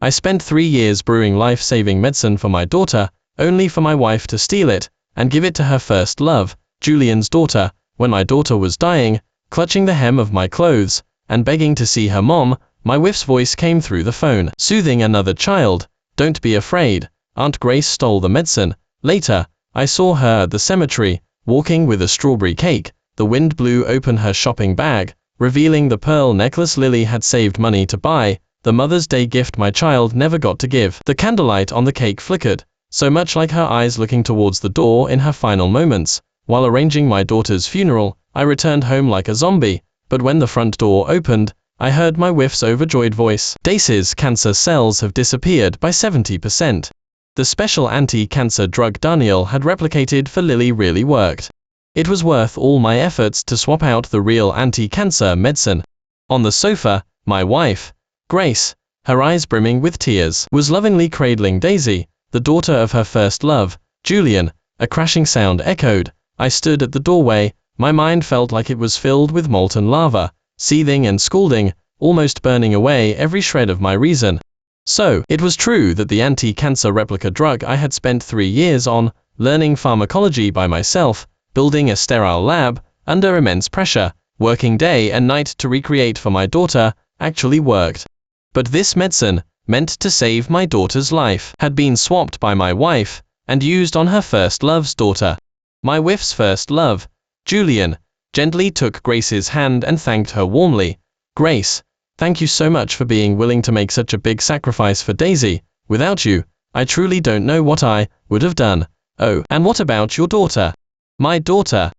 I spent 3 years brewing life-saving medicine for my daughter, only for my wife to steal it and give it to her first love, Julian's daughter, when my daughter was dying, clutching the hem of my clothes and begging to see her mom. My wife's voice came through the phone, soothing another child. Don't be afraid. Aunt Grace stole the medicine. Later, I saw her at the cemetery, walking with a strawberry cake. The wind blew open her shopping bag, revealing the pearl necklace Lily had saved money to buy, the Mother's Day gift my child never got to give. The candlelight on the cake flickered, so much like her eyes looking towards the door in her final moments. While arranging my daughter's funeral, I returned home like a zombie, but when the front door opened, I heard my wife's overjoyed voice. Dais's cancer cells have disappeared by 70%. The special anti-cancer drug Daniel had replicated for Lily really worked. It was worth all my efforts to swap out the real anti-cancer medicine. On the sofa, my wife, Grace, her eyes brimming with tears, was lovingly cradling Daisy, the daughter of her first love, Julian. A crashing sound echoed. I stood at the doorway. My mind felt like it was filled with molten lava, seething and scalding, almost burning away every shred of my reason. So, it was true that the anti-cancer replica drug I had spent 3 years on, learning pharmacology by myself, building a sterile lab, under immense pressure, working day and night to recreate for my daughter, actually worked. But this medicine, meant to save my daughter's life, had been swapped by my wife, and used on her first love's daughter. My wife's first love, Julian, gently took Grace's hand and thanked her warmly. Grace, thank you so much for being willing to make such a big sacrifice for Daisy. Without you, I truly don't know what I would have done. Oh, and what about your daughter? My daughter,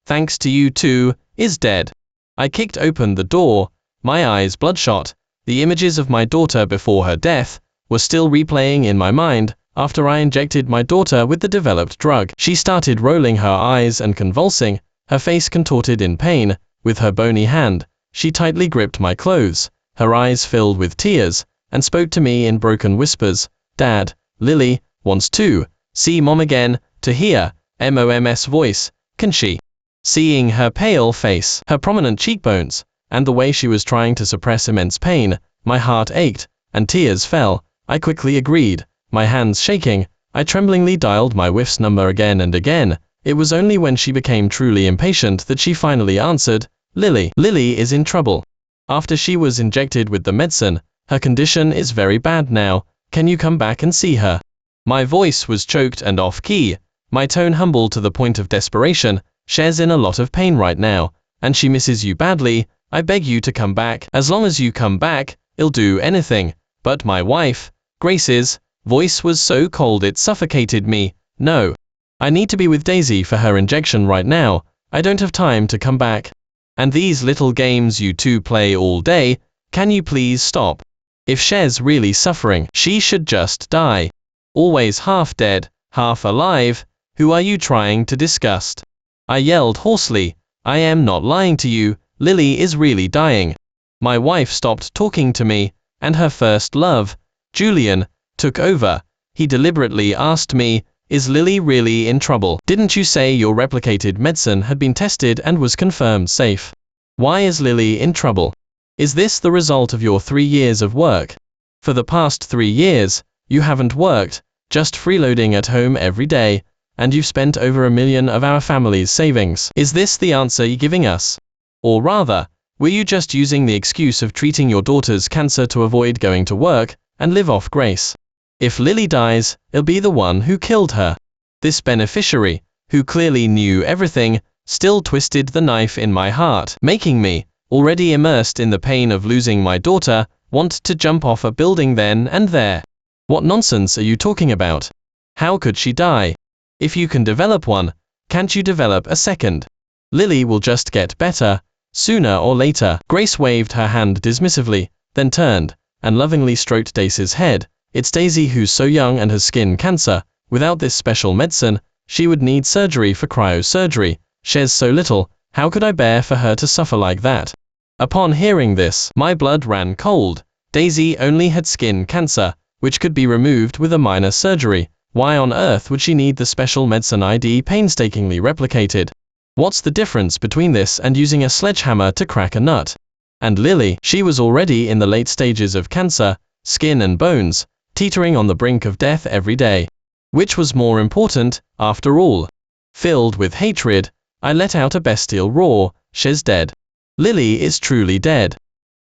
thanks to you too, is dead. I kicked open the door, my eyes bloodshot. The images of my daughter before her death were still replaying in my mind. After I injected my daughter with the developed drug, she started rolling her eyes and convulsing, her face contorted in pain. With her bony hand, she tightly gripped my clothes, her eyes filled with tears, and spoke to me in broken whispers. Dad, Lily wants to see Mom again, to hear Mom's voice, can she? Seeing her pale face, her prominent cheekbones, and the way she was trying to suppress immense pain, my heart ached, and tears fell. I quickly agreed, my hands shaking. I tremblingly dialed my wife's number again and again. It was only when she became truly impatient that she finally answered. Lily is in trouble. After she was injected with the medicine, her condition is very bad now. Can you come back and see her? My voice was choked and off-key, my tone humble to the point of desperation. She's in a lot of pain right now, and she misses you badly. I beg you to come back. As long as you come back, I'll do anything. But my wife, Grace's voice was so cold it suffocated me. No. I need to be with Daisy for her injection right now. I don't have time to come back. And these little games you two play all day, can you please stop? If she's really suffering, she should just die. Always half dead, half alive. Who are you trying to disgust? I yelled hoarsely. I am not lying to you. Lily is really dying. My wife stopped talking to me, and her first love, Julian, took over. He deliberately asked me, is Lily really in trouble? Didn't you say your replicated medicine had been tested and was confirmed safe? Why is Lily in trouble? Is this the result of your 3 years of work? For the past 3 years, you haven't worked, just freeloading at home every day, and you've spent over $1 million of our family's savings. Is this the answer you're giving us? Or rather, were you just using the excuse of treating your daughter's cancer to avoid going to work and live off Grace? If Lily dies, it'll be the one who killed her. This beneficiary, who clearly knew everything, still twisted the knife in my heart, making me, already immersed in the pain of losing my daughter, want to jump off a building then and there. What nonsense are you talking about? How could she die? If you can develop one, can't you develop a second? Lily will just get better, sooner or later. Grace waved her hand dismissively, then turned, and lovingly stroked Dais's head. It's Daisy who's so young and has skin cancer. Without this special medicine, she would need surgery for cryosurgery. She's so little, how could I bear for her to suffer like that? Upon hearing this, my blood ran cold. Daisy only had skin cancer, which could be removed with a minor surgery. Why on earth would she need the special medicine I'd painstakingly replicated? What's the difference between this and using a sledgehammer to crack a nut? And Lily, she was already in the late stages of cancer. skin and bones, teetering on the brink of death every day. Which was more important, after all? Filled with hatred, I let out a bestial roar. She's dead. Lily is truly dead.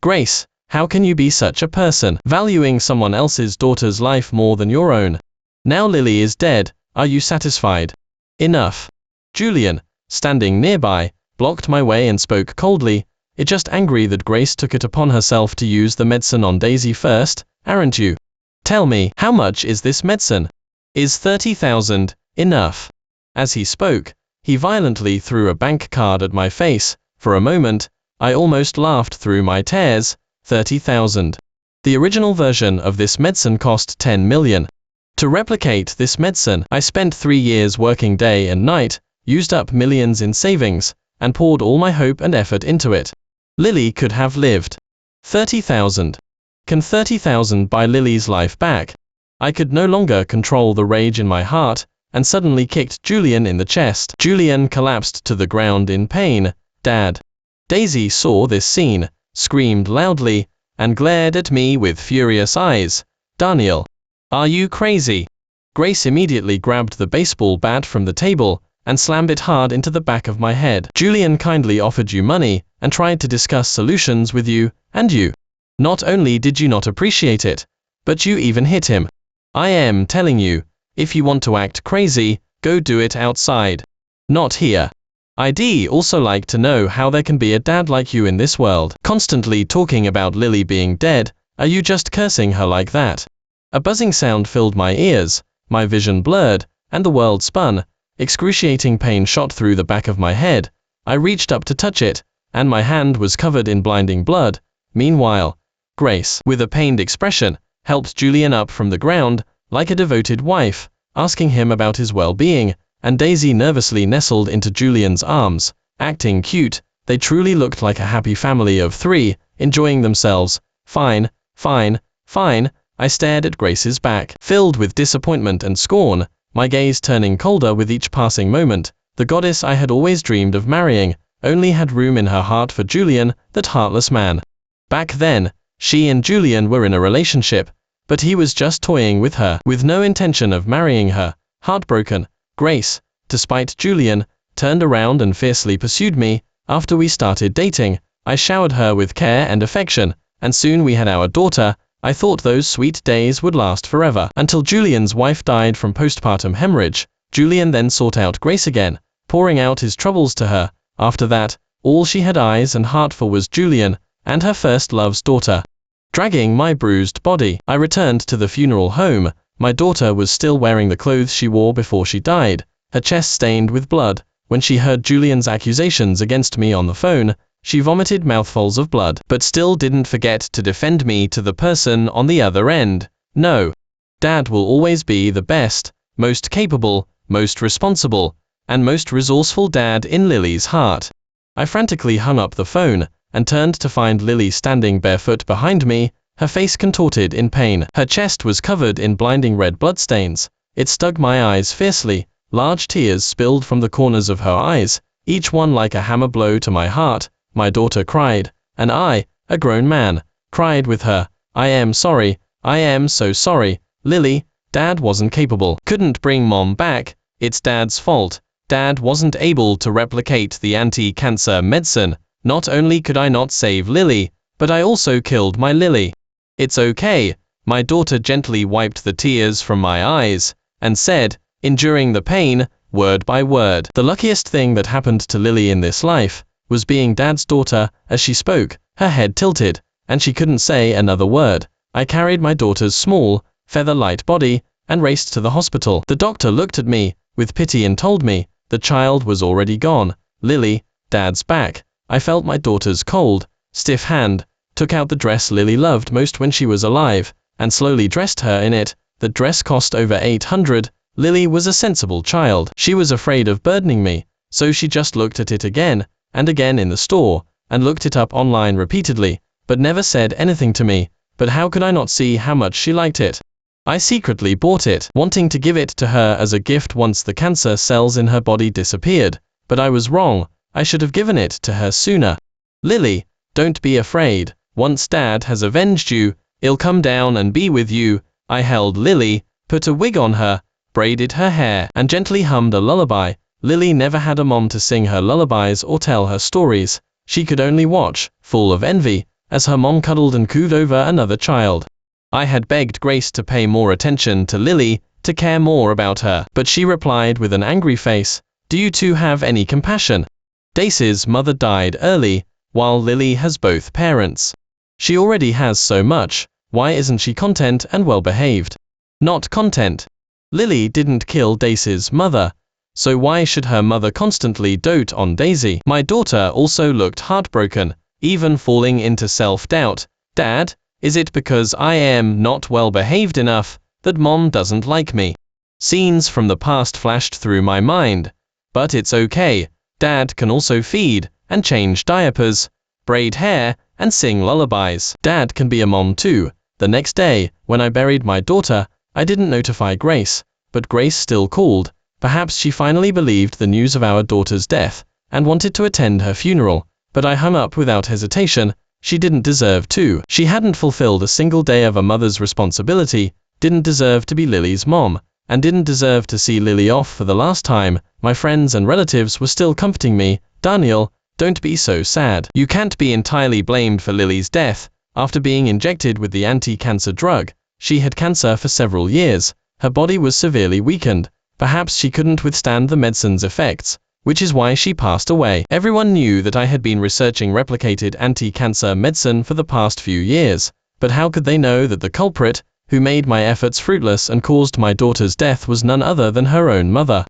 Grace, how can you be such a person, valuing someone else's daughter's life more than your own? Now Lily is dead, are you satisfied? Enough. Julian, standing nearby, blocked my way and spoke coldly. It just angry that Grace took it upon herself to use the medicine on Daisy first, aren't you? Tell me, how much is this medicine? Is 30,000 enough? As he spoke, he violently threw a bank card at my face. For a moment, I almost laughed through my tears. 30,000. The original version of this medicine cost 10 million. To replicate this medicine, I spent 3 years working day and night, used up millions in savings, and poured all my hope and effort into it. Lily could have lived. 30,000. Can 30,000 buy Lily's life back? I could no longer control the rage in my heart, and suddenly kicked Julian in the chest. Julian collapsed to the ground in pain. Dad. Daisy saw this scene, screamed loudly, and glared at me with furious eyes. Daniel. Are you crazy? Grace immediately grabbed the baseball bat from the table, and slammed it hard into the back of my head. Julian kindly offered you money, and tried to discuss solutions with you, and you. Not only did you not appreciate it, but you even hit him. I am telling you, if you want to act crazy, go do it outside. Not here. I'd also like to know how there can be a dad like you in this world. Constantly talking about Lily being dead, are you just cursing her like that? A buzzing sound filled my ears, my vision blurred, and the world spun. Excruciating pain shot through the back of my head. I reached up to touch it, and my hand was covered in blinding blood. Meanwhile, Grace, with a pained expression, helped Julian up from the ground, like a devoted wife, asking him about his well-being, and Daisy nervously nestled into Julian's arms, acting cute. They truly looked like a happy family of 3, enjoying themselves. Fine, fine, fine. I stared at Grace's back, filled with disappointment and scorn, my gaze turning colder with each passing moment. The goddess I had always dreamed of marrying, only had room in her heart for Julian, that heartless man. Back then, she and Julian were in a relationship, but he was just toying with her, with no intention of marrying her. Heartbroken, Grace, despite Julian, turned around and fiercely pursued me. After we started dating, I showered her with care and affection, and soon we had our daughter. I thought those sweet days would last forever, until Julian's wife died from postpartum hemorrhage. Julian then sought out Grace again, pouring out his troubles to her. After that, all she had eyes and heart for was Julian, and her first love's daughter. Dragging my bruised body, I returned to the funeral home. My daughter was still wearing the clothes she wore before she died, her chest stained with blood. When she heard Julian's accusations against me on the phone, she vomited mouthfuls of blood, but still didn't forget to defend me to the person on the other end. No. Dad will always be the best, most capable, most responsible, and most resourceful dad in Lily's heart. I frantically hung up the phone, and turned to find Lily standing barefoot behind me, her face contorted in pain. Her chest was covered in blinding red bloodstains. It stung my eyes fiercely. Large tears spilled from the corners of her eyes, each one like a hammer blow to my heart. My daughter cried, and I, a grown man, cried with her. I am sorry, I am so sorry, Lily. Dad wasn't capable, couldn't bring Mom back. It's Dad's fault. Dad wasn't able to replicate the anti-cancer medicine. Not only could I not save Lily, but I also killed my Lily. It's okay. My daughter gently wiped the tears from my eyes, and said, enduring the pain, word by word, the luckiest thing that happened to Lily in this life was being Dad's daughter. As she spoke, her head tilted, and she couldn't say another word. I carried my daughter's small, feather-light body, and raced to the hospital. The doctor looked at me with pity and told me the child was already gone. Lily, Dad's back. I felt my daughter's cold, stiff hand, took out the dress Lily loved most when she was alive, and slowly dressed her in it. The dress cost over 800. Lily was a sensible child. She was afraid of burdening me, so she just looked at it again, and again in the store, and looked it up online repeatedly, but never said anything to me. But how could I not see how much she liked it? I secretly bought it, wanting to give it to her as a gift once the cancer cells in her body disappeared, but I was wrong. I should have given it to her sooner. Lily, don't be afraid. Once Dad has avenged you, I'll come down and be with you. I held Lily, put a wig on her, braided her hair, and gently hummed a lullaby. Lily never had a mom to sing her lullabies or tell her stories. She could only watch, full of envy, as her mom cuddled and cooed over another child. I had begged Grace to pay more attention to Lily, to care more about her, but she replied with an angry face, "Do you two have any compassion? Daisy's mother died early, while Lily has both parents. She already has so much, why isn't she content and well behaved?" Not content. Lily didn't kill Daisy's mother, so why should her mother constantly dote on Daisy? My daughter also looked heartbroken, even falling into self-doubt. "Dad, is it because I am not well behaved enough that mom doesn't like me?" Scenes from the past flashed through my mind. But it's okay, Dad can also feed and change diapers, braid hair, and sing lullabies. Dad can be a mom too. The next day, when I buried my daughter, I didn't notify Grace, but Grace still called. Perhaps she finally believed the news of our daughter's death, and wanted to attend her funeral, but I hung up without hesitation. She didn't deserve to. She hadn't fulfilled a single day of a mother's responsibility, didn't deserve to be Lily's mom, and didn't deserve to see Lily off for the last time. My friends and relatives were still comforting me. "Daniel, don't be so sad. You can't be entirely blamed for Lily's death. After being injected with the anti-cancer drug, she had cancer for several years. Her body was severely weakened. Perhaps she couldn't withstand the medicine's effects, which is why she passed away." Everyone knew that I had been researching replicated anti-cancer medicine for the past few years, but how could they know that the culprit, who made my efforts fruitless and caused my daughter's death, was none other than her own mother?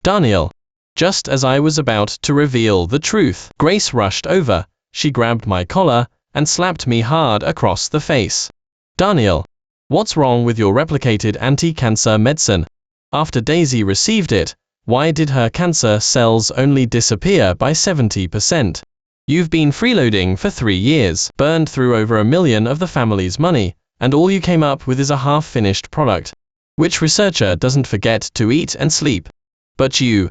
"Daniel." Just as I was about to reveal the truth, Grace rushed over. She grabbed my collar and slapped me hard across the face. "Daniel, what's wrong with your replicated anti-cancer medicine? After Daisy received it, why did her cancer cells only disappear by 70%? You've been freeloading for 3 years, burned through over $1 million of the family's money, and all you came up with is a half-finished product. Which researcher doesn't forget to eat and sleep? But you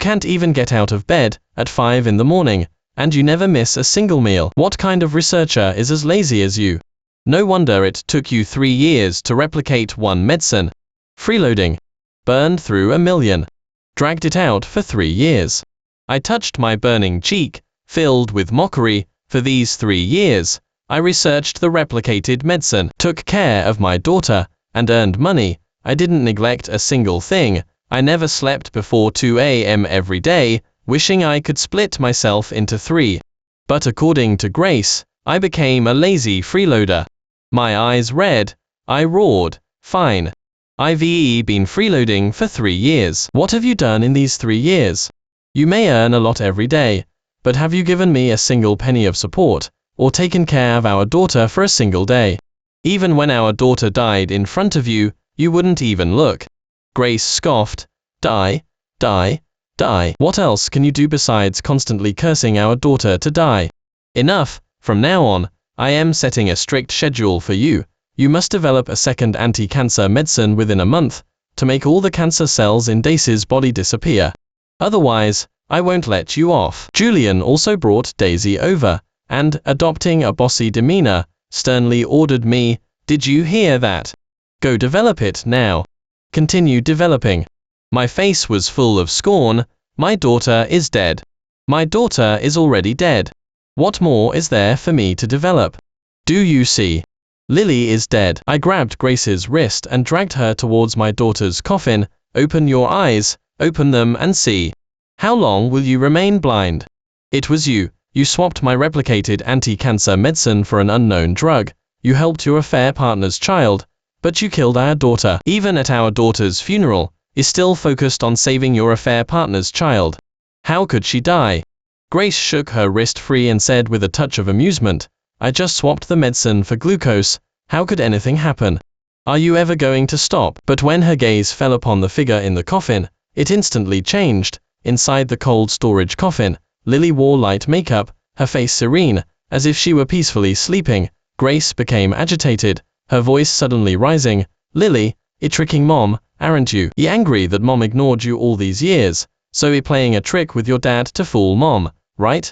can't even get out of bed at 5 in the morning, and you never miss a single meal. What kind of researcher is as lazy as you? No wonder it took you 3 years to replicate one medicine. Freeloading. Burned through $1 million. Dragged it out for 3 years. I touched my burning cheek, filled with mockery. For these 3 years, I researched the replicated medicine, took care of my daughter, and earned money. I didn't neglect a single thing. I never slept before 2 a.m. every day, wishing I could split myself into 3. But according to Grace, I became a lazy freeloader. My eyes red. I roared, "Fine. I've been freeloading for 3 years. What have you done in these 3 years? You may earn a lot every day, but have you given me a single penny of support, or taken care of our daughter for a single day? Even when our daughter died in front of you, you wouldn't even look." Grace scoffed. Die, die, die. What else can you do besides constantly cursing our daughter to die? Enough. From now on, I am setting a strict schedule for you. You must develop a second anti-cancer medicine within a month, to make all the cancer cells in Daisy's body disappear. Otherwise, I won't let you off. Julian also brought Daisy over, and, adopting a bossy demeanor, sternly ordered me, "Did you hear that? Go develop it now. Continue developing." My face was full of scorn. My daughter is dead. My daughter is already dead. What more is there for me to develop? Do you see? Lily is dead. I grabbed Grace's wrist and dragged her towards my daughter's coffin. "Open your eyes, open them and see. How long will you remain blind? It was you. You swapped my replicated anti-cancer medicine for an unknown drug. You helped your affair partner's child, but you killed our daughter. Even at our daughter's funeral, is still focused on saving your affair partner's child. How could she die?" Grace shook her wrist free and said with a touch of amusement, "I just swapped the medicine for glucose. How could anything happen? Are you ever going to stop?" But when her gaze fell upon the figure in the coffin, it instantly changed. Inside the cold storage coffin, Lily wore light makeup, her face serene, as if she were peacefully sleeping. Grace became agitated, her voice suddenly rising. "Lily, you're tricking mom, aren't you? You're angry that mom ignored you all these years, so you're playing a trick with your dad to fool mom, right?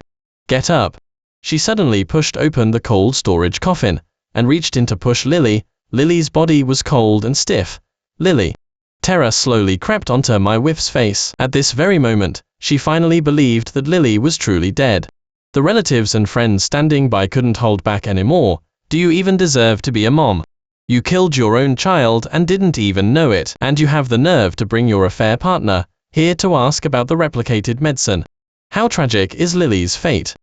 Get up." She suddenly pushed open the cold storage coffin. and reached in to push Lily. Lily's body was cold and stiff. Lily. Terror slowly crept onto my wife's face. At this very moment, she finally believed that Lily was truly dead. The relatives and friends standing by couldn't hold back anymore. Do you even deserve to be a mom? You killed your own child and didn't even know it, and you have the nerve to bring your affair partner here to ask about the replicated medicine. How tragic is Lily's fate?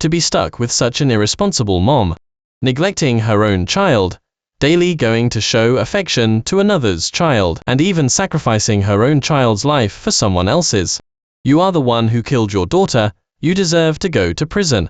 To be stuck with such an irresponsible mom, neglecting her own child, daily going to show affection to another's child, and even sacrificing her own child's life for someone else's. You are the one who killed your daughter. You deserve to go to prison.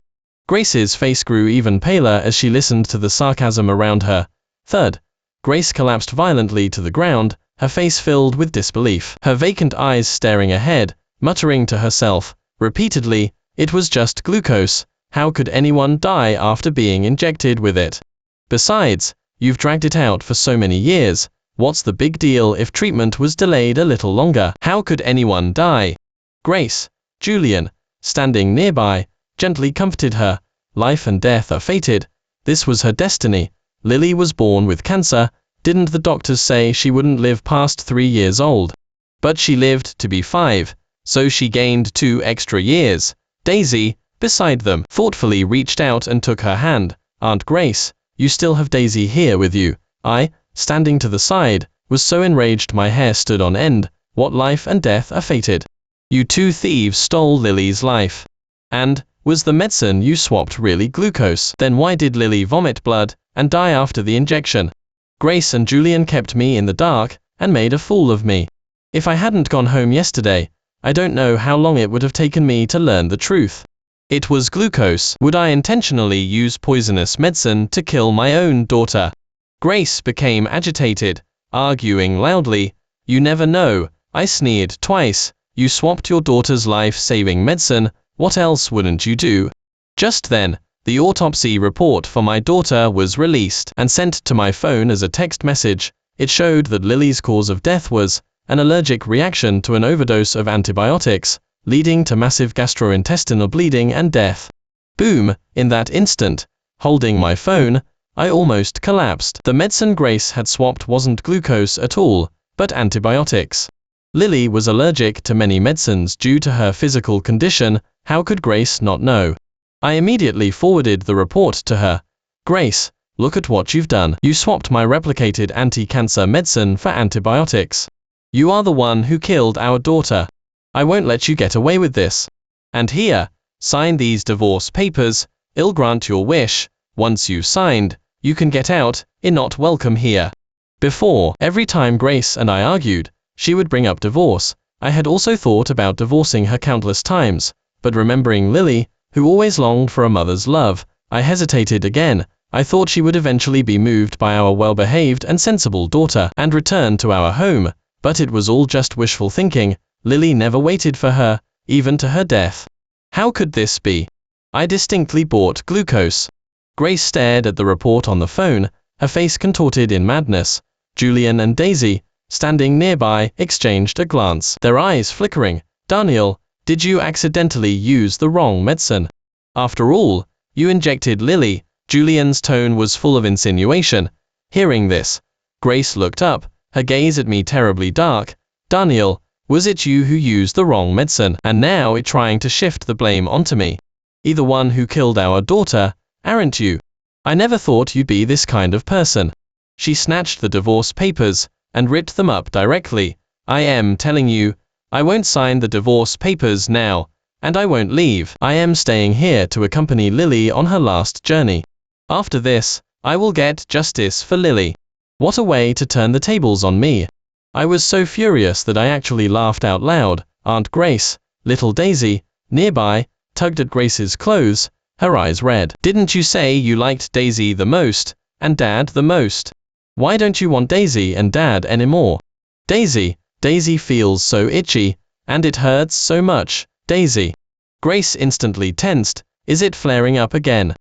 Grace's face grew even paler as she listened to the sarcasm around her. Third. Grace collapsed violently to the ground, her face filled with disbelief, her vacant eyes staring ahead, muttering to herself repeatedly, "It was just glucose. How could anyone die after being injected with it? Besides, you've dragged it out for so many years. What's the big deal if treatment was delayed a little longer? How could anyone die?" Grace. Julian, standing nearby, gently comforted her. Life and death are fated. This was her destiny. Lily was born with cancer. Didn't the doctors say she wouldn't live past 3 years old? But she lived to be 5, so she gained 2 extra years. Daisy, beside them, thoughtfully reached out and took her hand. "Aunt Grace, you still have Daisy here with you." I, standing to the side, was so enraged my hair stood on end. What life and death are fated? You 2 thieves stole Lily's life. And, was the medicine you swapped really glucose? Then why did Lily vomit blood and die after the injection? Grace and Julian kept me in the dark and made a fool of me. If I hadn't gone home yesterday, I don't know how long it would have taken me to learn the truth. It was glucose. Would I intentionally use poisonous medicine to kill my own daughter? Grace became agitated, arguing loudly. "You never know," I sneered twice. "You swapped your daughter's life-saving medicine. What else wouldn't you do?" Just then, the autopsy report for my daughter was released and sent to my phone as a text message. It showed that Lily's cause of death was an allergic reaction to an overdose of antibiotics, leading to massive gastrointestinal bleeding and death. Boom! In that instant, holding my phone, I almost collapsed. The medicine Grace had swapped wasn't glucose at all, but antibiotics. Lily was allergic to many medicines due to her physical condition. How could Grace not know? I immediately forwarded the report to her. "Grace, look at what you've done. You swapped my replicated anti-cancer medicine for antibiotics. You are the one who killed our daughter. I won't let you get away with this. And here, sign these divorce papers. I'll grant your wish. Once you've signed, you can get out. You're not welcome here." Before, every time Grace and I argued, she would bring up divorce. I had also thought about divorcing her countless times, but remembering Lily, who always longed for a mother's love, I hesitated again. I thought she would eventually be moved by our well-behaved and sensible daughter and return to our home, but it was all just wishful thinking. Lily never waited for her, even to her death. How could this be? I distinctly bought glucose. Grace stared at the report on the phone, her face contorted in madness. Julian and Daisy, standing nearby, exchanged a glance, their eyes flickering. "Daniel, did you accidentally use the wrong medicine? After all, you injected Lily." Julian's tone was full of insinuation. Hearing this, Grace looked up, her gaze at me terribly dark. "Daniel, was it you who used the wrong medicine, and now you're trying to shift the blame onto me? You're the one who killed our daughter, aren't you? I never thought you'd be this kind of person." She snatched the divorce papers and ripped them up directly. "I am telling you, I won't sign the divorce papers now, and I won't leave. I am staying here to accompany Lily on her last journey. After this, I will get justice for Lily." What a way to turn the tables on me. I was so furious that I actually laughed out loud. Aunt Grace, little Daisy, nearby, tugged at Grace's clothes, her eyes red. "Didn't you say you liked Daisy the most, and Dad the most? Why don't you want Daisy and Dad anymore?" Daisy feels so itchy, and it hurts so much. Daisy. Grace instantly tensed. Is it flaring up again?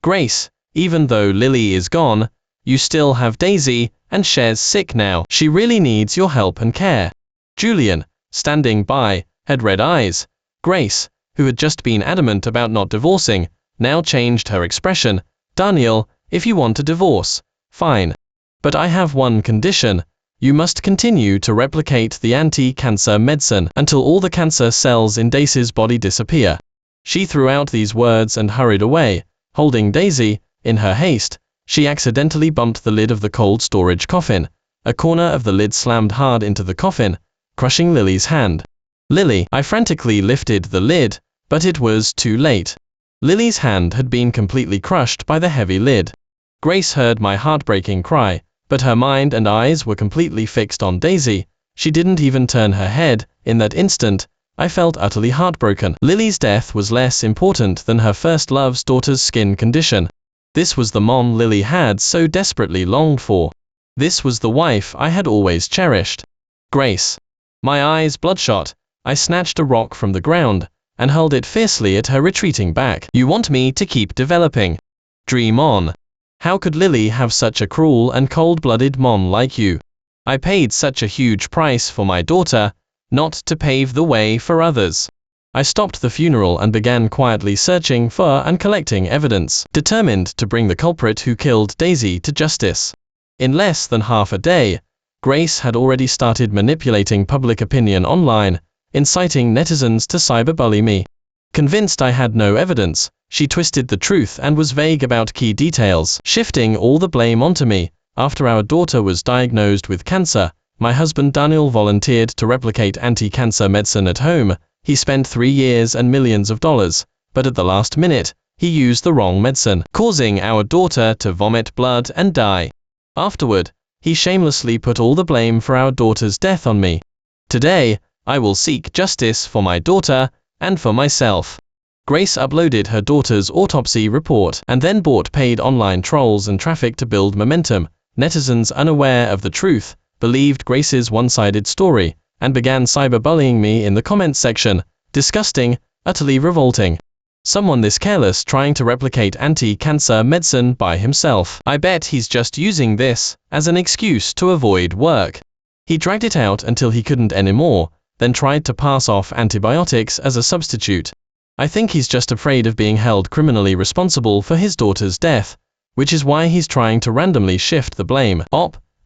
Grace, even though Lily is gone, you still have Daisy, and Cher's sick now. She really needs your help and care. Julian, standing by, had red eyes. Grace, who had just been adamant about not divorcing, now changed her expression. "Daniel, If you want a divorce, fine. But I have one condition. You must continue to replicate the anti-cancer medicine until all the cancer cells in Daisy's body disappear. She threw out these words and hurried away, holding Daisy. In her haste, she accidentally bumped the lid of the cold storage coffin. A corner of the lid slammed hard into the coffin, crushing Lily's hand. Lily, I frantically lifted the lid, but it was too late. Lily's hand had been completely crushed by the heavy lid. Grace heard my heartbreaking cry, but her mind and eyes were completely fixed on Daisy. She didn't even turn her head. In that instant, I felt utterly heartbroken. Lily's death was less important than her first love's daughter's skin condition. This was the mom Lily had so desperately longed for. This was the wife I had always cherished. Grace. My eyes bloodshot, I snatched a rock from the ground and hurled it fiercely at her retreating back. You want me to keep developing? Dream on. How could Lily have such a cruel and cold-blooded mom like you? I paid such a huge price for my daughter, not to pave the way for others. I stopped the funeral and began quietly searching for and collecting evidence, determined to bring the culprit who killed Daisy to justice. In less than half a day, Grace had already started manipulating public opinion online, inciting netizens to cyberbully me. Convinced I had no evidence, she twisted the truth and was vague about key details, shifting all the blame onto me. After our daughter was diagnosed with cancer, my husband Daniel volunteered to replicate anti-cancer medicine at home. He spent 3 years and millions of dollars, but at the last minute, he used the wrong medicine, causing our daughter to vomit blood and die. Afterward, he shamelessly put all the blame for our daughter's death on me. Today, I will seek justice for my daughter and for myself. Grace uploaded her daughter's autopsy report and then bought paid online trolls and traffic to build momentum. Netizens unaware of the truth believed Grace's one-sided story and began cyberbullying me in the comments section. Disgusting, utterly revolting. Someone this careless trying to replicate anti-cancer medicine by himself. I bet he's just using this as an excuse to avoid work. He dragged it out until he couldn't anymore, then tried to pass off antibiotics as a substitute. I think he's just afraid of being held criminally responsible for his daughter's death, which is why he's trying to randomly shift the blame.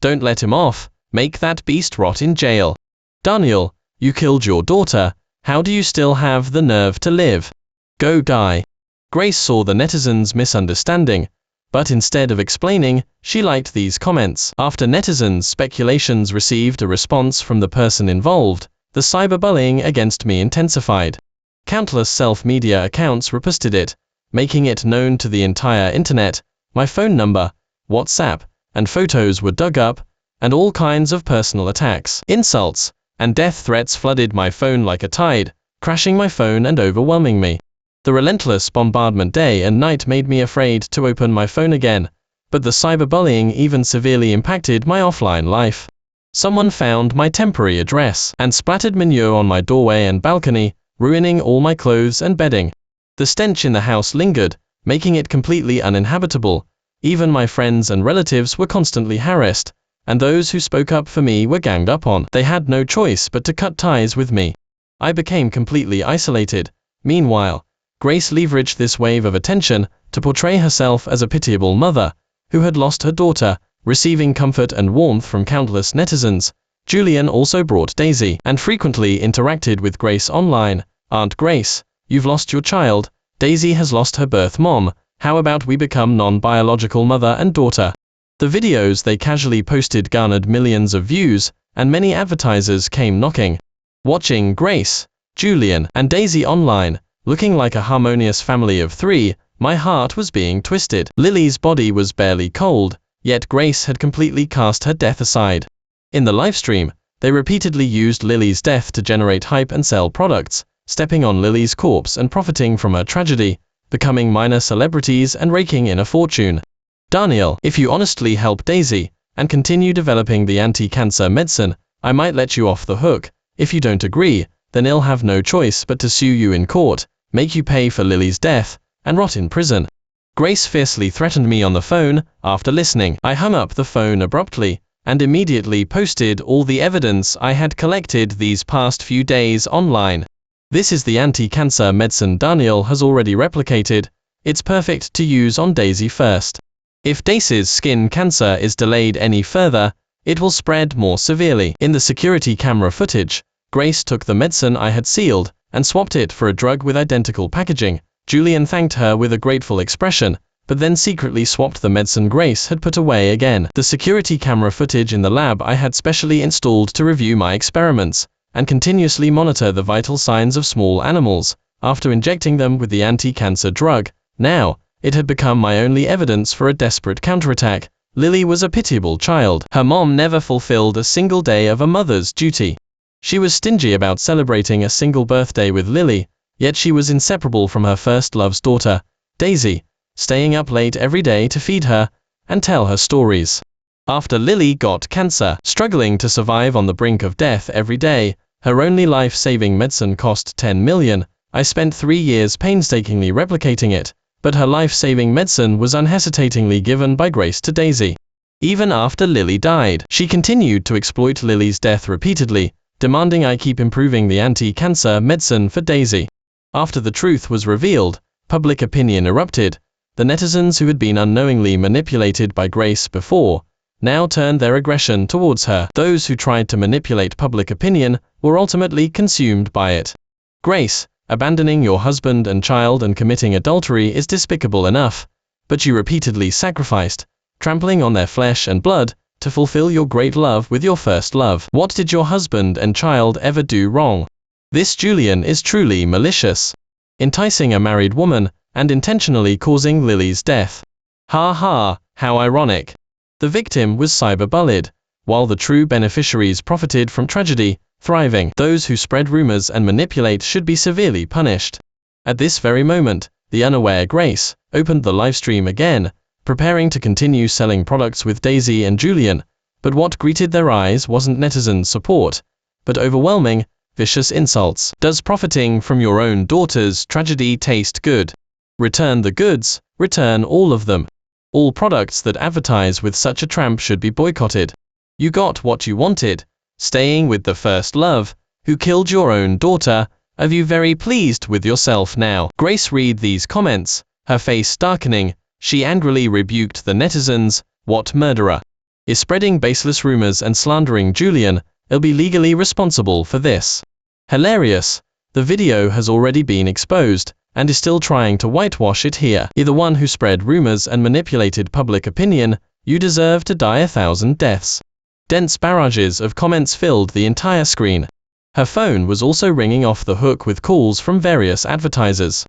Don't let him off, make that beast rot in jail. Daniel, you killed your daughter, how do you still have the nerve to live? Go die. Grace saw the netizens' misunderstanding, but instead of explaining, she liked these comments. After netizens' speculations received a response from the person involved, the cyberbullying against me intensified. Countless self-media accounts reposted it, making it known to the entire internet. My phone number, WhatsApp, and photos were dug up, and all kinds of personal attacks, insults, and death threats flooded my phone like a tide, crashing my phone and overwhelming me. The relentless bombardment day and night made me afraid to open my phone again, but the cyberbullying even severely impacted my offline life. Someone found my temporary address and splattered manure on my doorway and balcony, ruining all my clothes and bedding. The stench in the house lingered, making it completely uninhabitable. Even my friends and relatives were constantly harassed, and those who spoke up for me were ganged up on. They had no choice but to cut ties with me. I became completely isolated. Meanwhile, Grace leveraged this wave of attention to portray herself as a pitiable mother who had lost her daughter, receiving comfort and warmth from countless netizens. Julian also brought Daisy and frequently interacted with Grace online. Aunt Grace, you've lost your child. Daisy has lost her birth mom. How about we become non-biological mother and daughter? The videos they casually posted garnered millions of views, and many advertisers came knocking. Watching Grace, Julian, and Daisy online, looking like a harmonious family of 3, my heart was being twisted. Lily's body was barely cold, yet Grace had completely cast her death aside. In the livestream, they repeatedly used Lily's death to generate hype and sell products, stepping on Lily's corpse and profiting from her tragedy, becoming minor celebrities and raking in a fortune. Daniel, if you honestly help Daisy and continue developing the anti-cancer medicine, I might let you off the hook. If you don't agree, then I'll have no choice but to sue you in court, make you pay for Lily's death, and rot in prison. Grace fiercely threatened me on the phone. After listening, I hung up the phone abruptly and immediately posted all the evidence I had collected these past few days online. This is the anti-cancer medicine Daniel has already replicated. It's perfect to use on Daisy first. If Daisy's skin cancer is delayed any further, it will spread more severely. In the security camera footage, Grace took the medicine I had sealed and swapped it for a drug with identical packaging. Julian thanked her with a grateful expression, but then secretly swapped the medicine Grace had put away again. The security camera footage in the lab I had specially installed to review my experiments and continuously monitor the vital signs of small animals after injecting them with the anti-cancer drug. Now, it had become my only evidence for a desperate counterattack. Lily was a pitiable child. Her mom never fulfilled a single day of a mother's duty. She was stingy about celebrating a single birthday with Lily, yet she was inseparable from her first love's daughter, Daisy, staying up late every day to feed her and tell her stories. After Lily got cancer, struggling to survive on the brink of death every day, her only life-saving medicine cost $10 million. I spent 3 years painstakingly replicating it, but her life-saving medicine was unhesitatingly given by Grace to Daisy. Even after Lily died, she continued to exploit Lily's death repeatedly, demanding I keep improving the anti-cancer medicine for Daisy. After the truth was revealed, public opinion erupted. The netizens who had been unknowingly manipulated by Grace before, now turned their aggression towards her. Those who tried to manipulate public opinion were ultimately consumed by it. Grace, abandoning your husband and child and committing adultery is despicable enough, but you repeatedly sacrificed, trampling on their flesh and blood, to fulfill your great love with your first love. What did your husband and child ever do wrong? This Julian is truly malicious, enticing a married woman and intentionally causing Lily's death. Ha ha, how ironic. The victim was cyberbullied, while the true beneficiaries profited from tragedy, thriving. Those who spread rumors and manipulate should be severely punished. At this very moment, the unaware Grace opened the livestream again, preparing to continue selling products with Daisy and Julian, but what greeted their eyes wasn't netizen support, but overwhelming, vicious insults. Does profiting from your own daughter's tragedy taste good? Return the goods, return all of them. All products that advertise with such a tramp should be boycotted. You got what you wanted, staying with the first love, who killed your own daughter. Are you very pleased with yourself now? Grace read these comments, her face darkening. She angrily rebuked the netizens. What murderer is spreading baseless rumors and slandering Julian? He'll be legally responsible for this. Hilarious. The video has already been exposed and is still trying to whitewash it here. You're the one who spread rumors and manipulated public opinion. You deserve to die 1,000 deaths. Dense barrages of comments filled the entire screen. Her phone was also ringing off the hook with calls from various advertisers.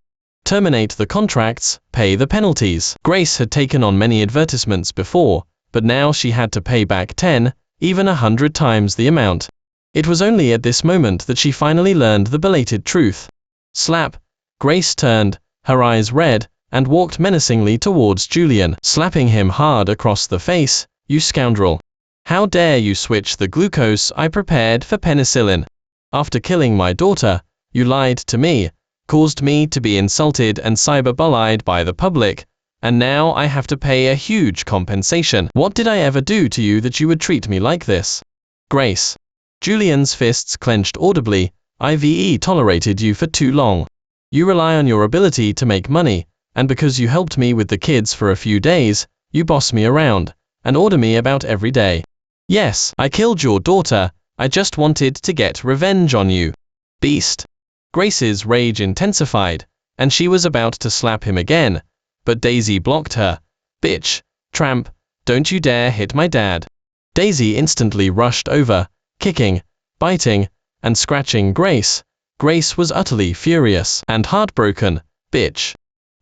Terminate the contracts, pay the penalties. Grace had taken on many advertisements before, but now she had to pay back 10, even 100 times the amount. It was only at this moment that she finally learned the belated truth. Slap. Grace turned, her eyes red, and walked menacingly towards Julian, slapping him hard across the face. You scoundrel. How dare you switch the glucose I prepared for penicillin? After killing my daughter, you lied to me, caused me to be insulted and cyberbullied by the public, and now I have to pay a huge compensation. What did I ever do to you that you would treat me like this? Grace. Julian's fists clenched audibly. I've tolerated you for too long. You rely on your ability to make money, and because you helped me with the kids for a few days, you boss me around and order me about every day. Yes, I killed your daughter. I just wanted to get revenge on you. Beast. Grace's rage intensified, and she was about to slap him again, but Daisy blocked her. Bitch, tramp, don't you dare hit my dad. Daisy instantly rushed over, kicking, biting, and scratching Grace. Grace was utterly furious and heartbroken. Bitch,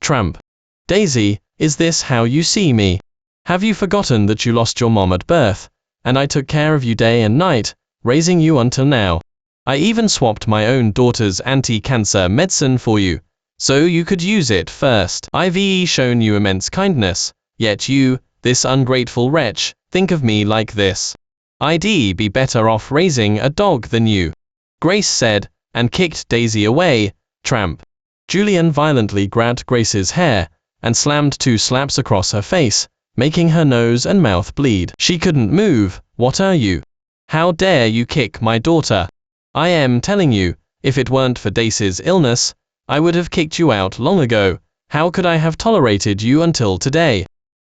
tramp. Daisy, is this how you see me? Have you forgotten that you lost your mom at birth, and I took care of you day and night, raising you until now? I even swapped my own daughter's anti-cancer medicine for you, so you could use it first. I've shown you immense kindness, yet you, this ungrateful wretch, think of me like this. I'd be better off raising a dog than you. Grace said, and kicked Daisy away. Tramp. Julian violently grabbed Grace's hair, and slammed 2 slaps across her face, making her nose and mouth bleed. She couldn't move. What are you? How dare you kick my daughter? I am telling you, if it weren't for Daisy's illness, I would have kicked you out long ago. How could I have tolerated you until today?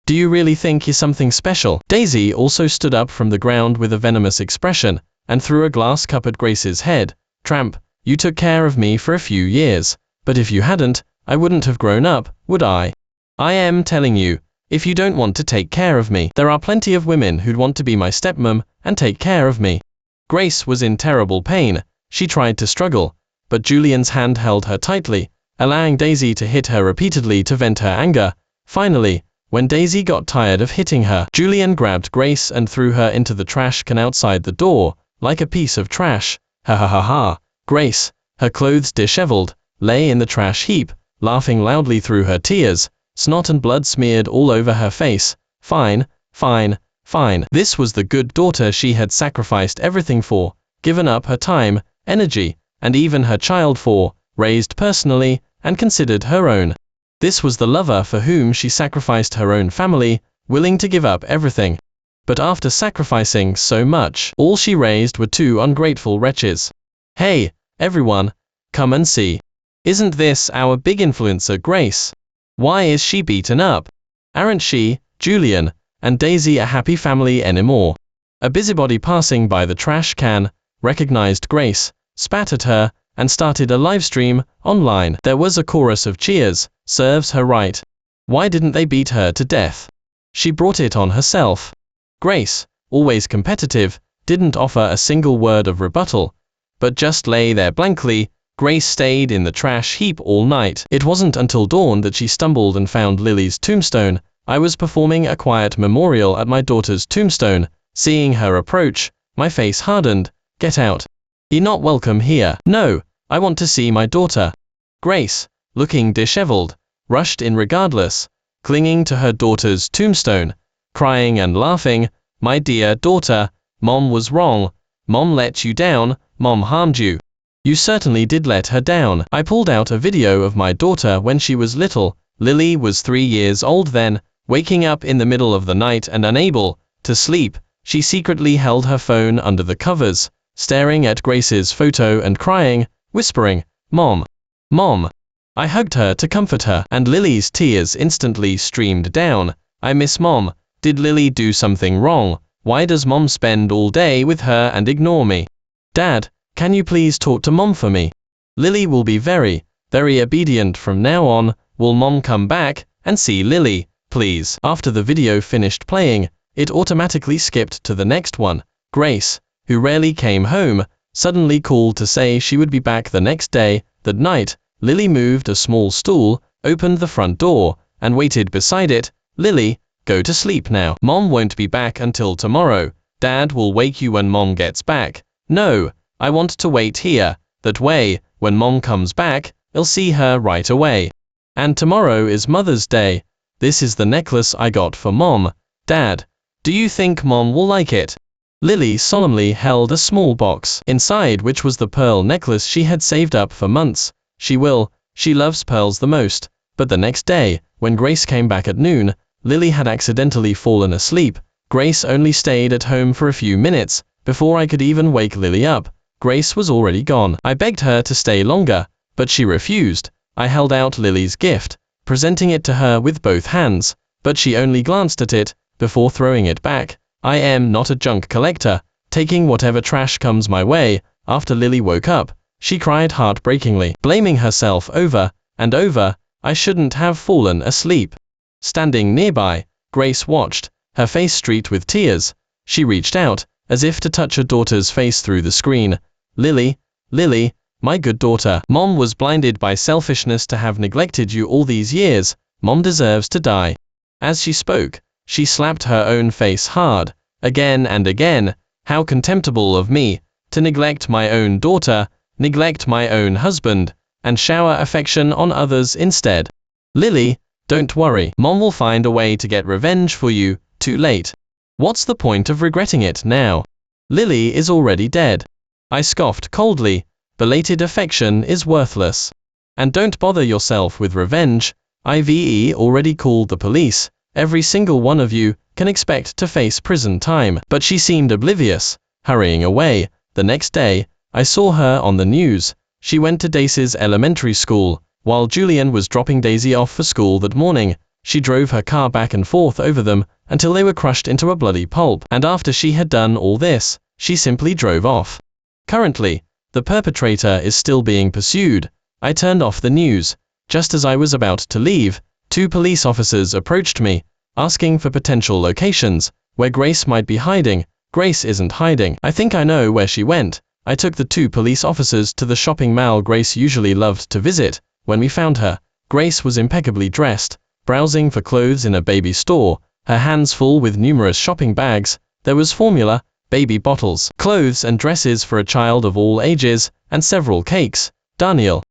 Do you really think you're something special? Daisy also stood up from the ground with a venomous expression, and threw a glass cup at Grace's head. Tramp, you took care of me for a few years, but if you hadn't, I wouldn't have grown up, would I? I am telling you, if you don't want to take care of me, there are plenty of women who'd want to be my stepmom and take care of me. Grace was in terrible pain. She tried to struggle, but Julian's hand held her tightly, allowing Daisy to hit her repeatedly to vent her anger. Finally, when Daisy got tired of hitting her, Julian grabbed Grace and threw her into the trash can outside the door, like a piece of trash. Ha ha ha ha. Grace, her clothes disheveled, lay in the trash heap, laughing loudly through her tears, snot and blood smeared all over her face. Fine, fine, fine. This was the good daughter she had sacrificed everything for, given up her time, energy, and even her child for, raised personally, and considered her own. This was the lover for whom she sacrificed her own family, willing to give up everything. But after sacrificing so much, all she raised were two ungrateful wretches. Hey, everyone, come and see. Isn't this our big influencer Grace? Why is she beaten up? Aren't she, Julian, and Daisy a happy family anymore? A busybody passing by the trash can recognized Grace, spat at her, and started a live stream online. There was a chorus of cheers. Serves her right. Why didn't they beat her to death? She brought it on herself. Grace, always competitive, didn't offer a single word of rebuttal, but just lay there blankly. Grace stayed in the trash heap all night. It wasn't until dawn that she stumbled and found Lily's tombstone. I was performing a quiet memorial at my daughter's tombstone. Seeing her approach, my face hardened. Get out. You're not welcome here. No, I want to see my daughter. Grace, looking disheveled, rushed in regardless, clinging to her daughter's tombstone, crying and laughing. My dear daughter, Mom was wrong. Mom let you down. Mom harmed you. You certainly did let her down. I pulled out a video of my daughter when she was little. Lily was 3 years old then, waking up in the middle of the night and unable to sleep. She secretly held her phone under the covers, staring at Grace's photo and crying, whispering, Mom, Mom. I hugged her to comfort her, and Lily's tears instantly streamed down. I miss Mom. Did Lily do something wrong? Why does Mom spend all day with her and ignore me? Dad, can you please talk to Mom for me? Lily will be very, very obedient from now on. Will Mom come back and see Lily, please? After the video finished playing, it automatically skipped to the next one. Grace, who rarely came home, suddenly called to say she would be back the next day. That night, Lily moved a small stool, opened the front door, and waited beside it. Lily, go to sleep now. Mom won't be back until tomorrow. Dad will wake you when Mom gets back. No, I want to wait here. That way, when Mom comes back, I'll see her right away. And tomorrow is Mother's Day. This is the necklace I got for Mom. Dad, do you think Mom will like it? Lily solemnly held a small box, inside which was the pearl necklace she had saved up for months. She loves pearls the most. But the next day, when Grace came back at noon, Lily had accidentally fallen asleep. Grace only stayed at home for a few minutes. Before I could even wake Lily up, Grace was already gone. I begged her to stay longer, but she refused. I held out Lily's gift, presenting it to her with both hands, but she only glanced at it, before throwing it back. I am not a junk collector, taking whatever trash comes my way. After Lily woke up, she cried heartbreakingly, blaming herself over and over. I shouldn't have fallen asleep. Standing nearby, Grace watched, her face streaked with tears. She reached out, as if to touch her daughter's face through the screen. Lily, Lily, my good daughter. Mom was blinded by selfishness to have neglected you all these years. Mom deserves to die. As she spoke, she slapped her own face hard, again and again. How contemptible of me, to neglect my own daughter, neglect my own husband, and shower affection on others instead. Lily, don't worry. Mom will find a way to get revenge for you. Too late. What's the point of regretting it now? Lily is already dead. I scoffed coldly. Belated affection is worthless. And don't bother yourself with revenge. I've already called the police. Every single one of you can expect to face prison time. But she seemed oblivious, hurrying away. The next day, I saw her on the news. She went to Daisy's elementary school. While Julian was dropping Daisy off for school that morning, She drove her car back and forth over them until they were crushed into a bloody pulp. And after she had done all this, she simply drove off. Currently, the perpetrator is still being pursued. I turned off the news. Just as I was about to leave, 2 police officers approached me, asking for potential locations where Grace might be hiding. Grace isn't hiding. I think I know where she went. I took the 2 police officers to the shopping mall Grace usually loved to visit. When we found her, Grace was impeccably dressed, browsing for clothes in a baby store, her hands full with numerous shopping bags. There was formula, baby bottles, clothes and dresses for a child of all ages, and several cakes. Daniel.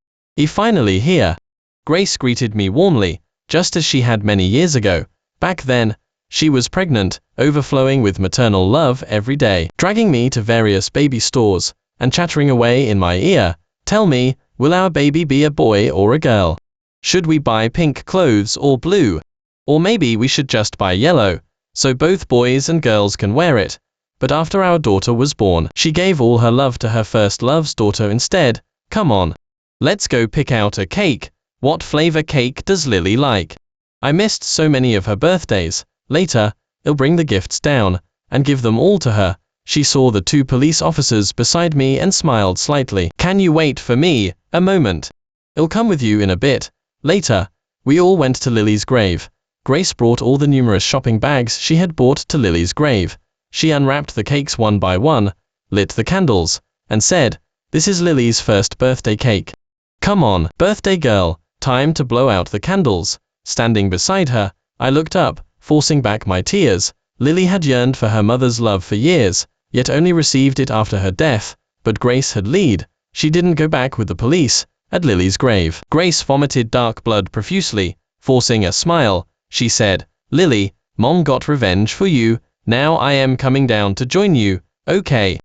Finally here. Grace greeted me warmly, just as she had many years ago. Back then, she was pregnant, overflowing with maternal love every day, dragging me to various baby stores, and chattering away in my ear. Tell me, will our baby be a boy or a girl? Should we buy pink clothes or blue? Or maybe we should just buy yellow, so both boys and girls can wear it. But after our daughter was born, she gave all her love to her first love's daughter instead. Come on. Let's go pick out a cake. What flavor cake does Lily like? I missed so many of her birthdays. Later, I'll bring the gifts down and give them all to her. She saw the 2 police officers beside me and smiled slightly. Can you wait for me a moment? I'll come with you in a bit. Later, we all went to Lily's grave. Grace brought all the numerous shopping bags she had bought to Lily's grave. She unwrapped the cakes one by one, lit the candles, and said, "This is Lily's first birthday cake. Come on, birthday girl, time to blow out the candles." Standing beside her, I looked up, forcing back my tears. Lily had yearned for her mother's love for years, yet only received it after her death. But Grace had lied. She didn't go back with the police. At Lily's grave, Grace vomited dark blood profusely. Forcing a smile, she said, "Lily, Mom got revenge for you. Now I am coming down to join you, okay?"